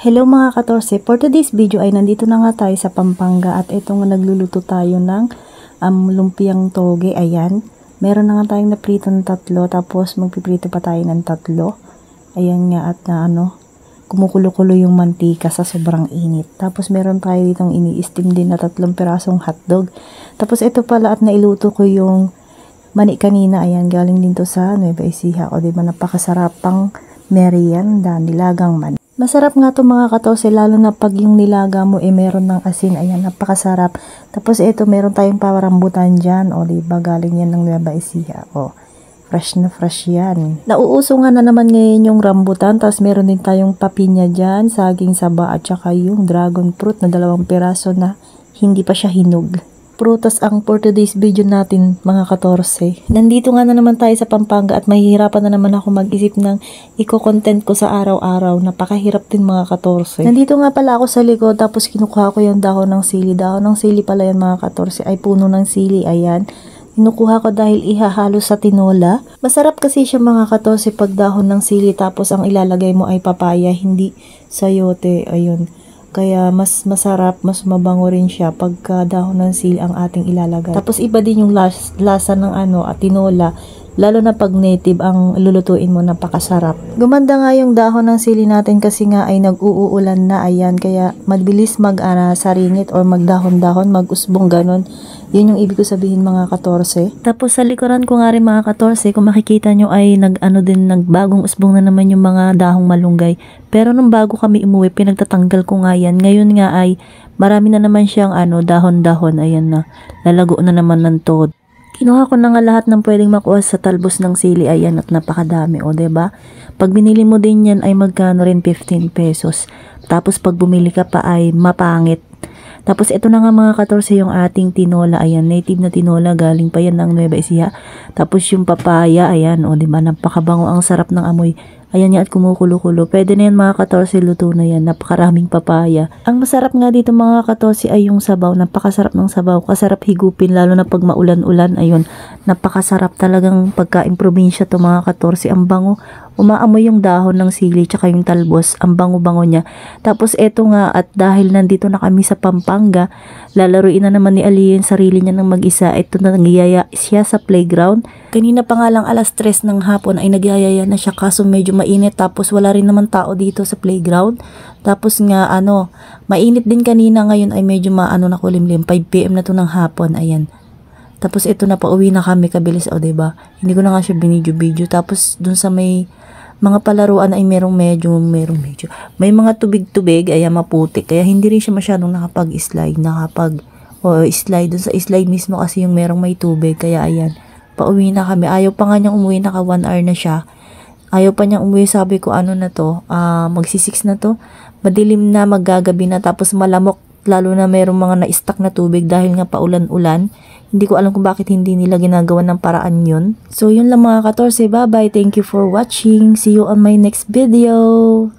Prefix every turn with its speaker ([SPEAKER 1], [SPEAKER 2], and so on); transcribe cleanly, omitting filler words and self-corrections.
[SPEAKER 1] Hello mga katorse, for today's video ay nandito na nga tayo sa Pampanga at ito nga nagluluto tayo ng lumpiang toge. Ayan, meron na nga tayong naprito ng 3 tapos magpiprito pa tayo ng 3. Ayan nga at kumukulo-kulo yung mantika sa sobrang init. Tapos meron tayo ditong ini-steam din na 3 pirasong hotdog. Tapos ito pala at nailuto ko yung mani kanina. Ayan, galing din to sa Nueva Ecija. O diba napakasarapang merienda, nilagang mani. Masarap nga to mga katorse, lalo na pag yung nilaga mo meron ng asin. Ayan, napakasarap. Tapos ito meron tayong parambutan dyan. O diba galing yan ng Nueva Ecija. O fresh na fresh yan. Nauuso nga na naman ngayon yung rambutan. Tapos meron din tayong papinya dyan, saging saba at saka yung dragon fruit na 2 piraso na hindi pa siya hinog. Prutas ang for today's video natin mga katorse. Nandito nga na naman tayo sa Pampanga at mahihirapan na naman ako mag-isip ng i-content ko sa araw-araw. Napakahirap din mga katorse. Nandito nga pala ako sa likod tapos kinukuha ko yung dahon ng sili. Dahon ng sili pala yan mga katorse, ay puno ng sili. Ayan, kinukuha ko dahil ihahalo sa tinola. Masarap kasi siya mga katorse pag dahon ng sili tapos ang ilalagay mo ay papaya, hindi sayote. Ayun. Kaya mas masarap, mas mabango rin siya pagka dahon ng sili ang ating ilalagay. Tapos iba din yung lasa ng tinola, lalo na pag native ang lulutuin mo, napakasarap. Gumanda nga yung dahon ng sili natin kasi nga ay nag-uulan na. Ayan, kaya mabilis saringit or magdahon-dahon, mag-usbong ganon. Yun yung ibig ko sabihin mga katorse. Tapos sa likuran ko nga rin mga katorse, kung makikita nyo ay nagbagong usbong na naman yung mga dahong malunggay. Pero nung bago kami umuwi, pinagtatanggal ko nga yan. Ngayon nga ay marami na naman siyang dahon-dahon. Ayan na, lalago na naman ng todo. Kinuha ko na nga lahat ng pwedeng makuha sa talbos ng sili. Ayan, at napakadami. O diba? Pag binili mo din yan ay magkano rin, 15 pesos. Tapos pag bumili ka pa ay mapangit. Tapos ito na nga mga katorse yung ating tinola. Ayan, native na tinola, galing pa yan ng Nueva Ecija. Tapos yung papaya, ayan, o diba, napakabango, ang sarap ng amoy. Ayan yan at kumukulo-kulo. Pwede na yan mga katorse, luto na yan. Napakaraming papaya. Ang masarap nga dito mga katorse ay yung sabaw. Napakasarap ng sabaw. Kasarap higupin lalo na pag maulan-ulan. Ayun, napakasarap talagang pagkain probinsya to mga katorse. Ang bango. Umaamoy yung dahon ng sili tsaka yung talbos. Ang bango-bango niya. Tapos eto nga at dahil nandito na kami sa Pampanga, lalaruin na naman ni Ali yung sarili niya ng mag-isa. Ito na nagyaya siya sa playground. Kanina pa nga lang 3:00 ng hapon ay nagyayaya na siya kaso medyo mainit tapos wala rin naman tao dito sa playground. Tapos nga mainit din kanina, ngayon ay medyo na kulimlim. 5 PM na to ng hapon. Ayan. Tapos ito na, pauwi na kami kabilis, o diba? Hindi ko na nga siya binidyo-video. Tapos dun sa may mga palaruan ay may mga tubig-tubig, ay maputik. Kaya hindi rin siya masyadong slide dun sa slide mismo kasi yung merong may tubig. Kaya ayan, pauwi na kami. Ayaw pa nga niyang umuwi, naka 1 hour na siya. Ayaw pa niyang umuwi, sabi ko magsi-6 na to. Madilim na, maggagabi na, tapos malamok. Lalo na merong mga na-stuck na tubig dahil nga paulan-ulan. Hindi ko alam kung bakit hindi nila ginagawa ng paraan yun. So yun lang mga katorse, bye bye, thank you for watching, see you on my next video.